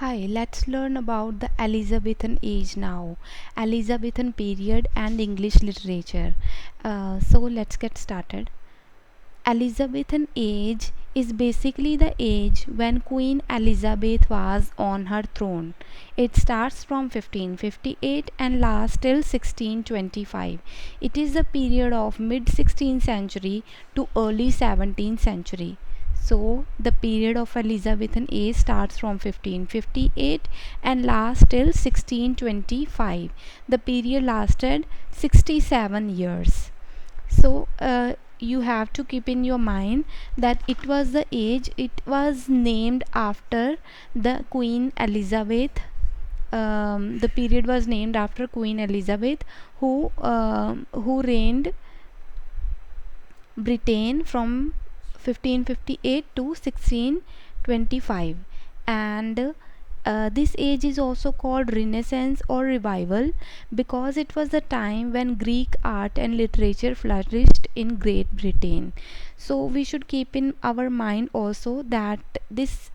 Hi, let's learn about the Elizabethan age now. Elizabethan period and English literature. So let's get started. Elizabethan age is basically the age when Queen Elizabeth was on her throne. It starts from 1558 and lasts till 1625. It is the period of mid 16th century to early 17th century. So the period of Elizabethan age starts from 1558 and lasts till 1625. The period lasted 67 years. So you have to keep in your mind that it was the age, it was named after the Queen Elizabeth. The period was named after Queen Elizabeth, who reigned Britain from 1558 to 1625. And this age is also called Renaissance or Revival because it was the time when Greek art and literature flourished in Great Britain. So we should keep in our mind also that this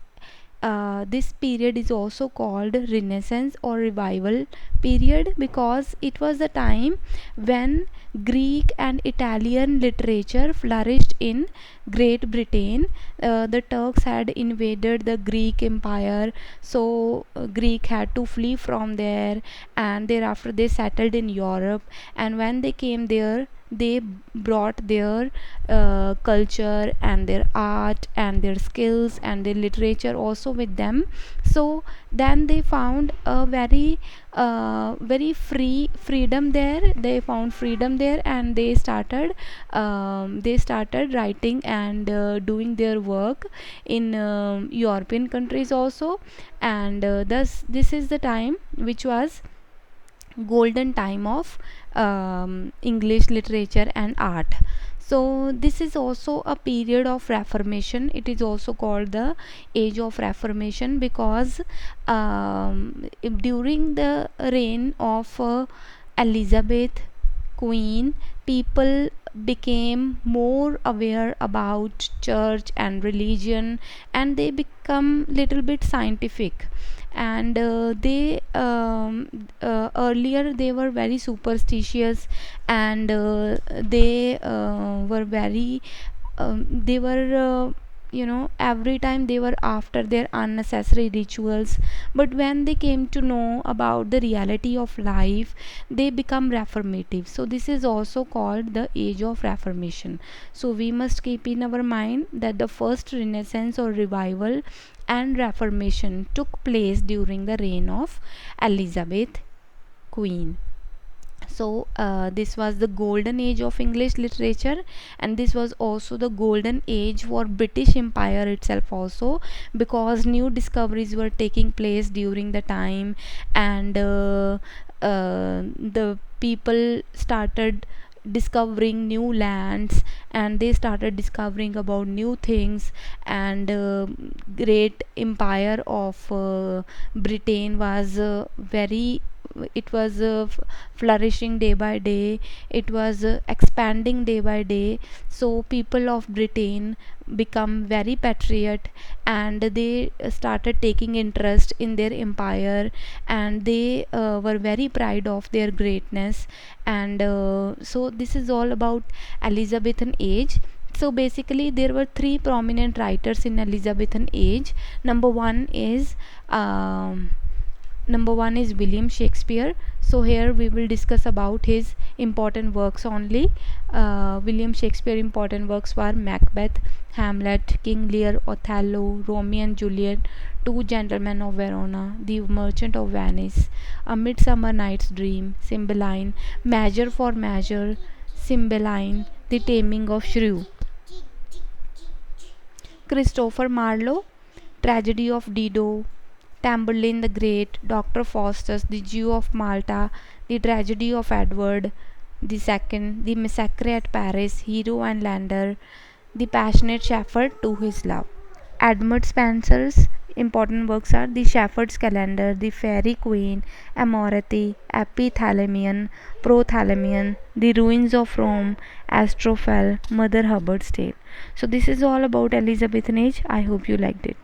period is also called Renaissance or Revival period because it was the time when Greek and Italian literature flourished in Great Britain. The Turks had invaded the Greek Empire, so Greek had to flee from there, and thereafter they settled in Europe. And when they came there, they brought their culture and their art and their skills and their literature also with them. So then they found a very freedom there. They found freedom there, and they started writing and doing their work in European countries also. And thus this is the time which was golden time of English literature and art. So this is also a period of Reformation. It is also called the age of Reformation because during the reign of Elizabeth Queen, people became more aware about church and religion, and they become little bit scientific. And they earlier they were very superstitious, and they were every time they were after their unnecessary rituals. But when they came to know about the reality of life, they become reformative. So this is also called the age of Reformation. So we must keep in our mind that the first Renaissance or revival and Reformation took place during the reign of Elizabeth Queen. So this was the golden age of English literature, and this was also the golden age for British Empire itself also, because new discoveries were taking place during the time. And the people started discovering new lands, and they started discovering about new things. And great empire of Britain was very it was flourishing day by day. It was expanding day by day. So people of Britain become very patriot, and they started taking interest in their empire, and they were very proud of their greatness. And so this is all about Elizabethan age. So basically there were three prominent writers in Elizabethan age. Number one is William Shakespeare. So here we will discuss about his important works only. William Shakespeare important works were Macbeth, Hamlet, King Lear, Othello, Romeo and Juliet, Two Gentlemen of Verona, The Merchant of Venice, A Midsummer Night's Dream, Cymbeline, Measure for Measure, Cymbeline, The Taming of Shrew. Christopher Marlowe, Tragedy of Dido, Tamburlaine the Great, Dr. Faustus, The Jew of Malta, The Tragedy of Edward II, The Massacre at Paris, Hero and Lander, The Passionate Shepherd to His Love. Edmund Spenser's important works are The Shepherd's Calendar, The Fairy Queen, Amorati, Epithalamion, Prothalamion, The Ruins of Rome, Astrophel, Mother Hubbard's Tale. So this is all about Elizabethan age. I hope you liked it.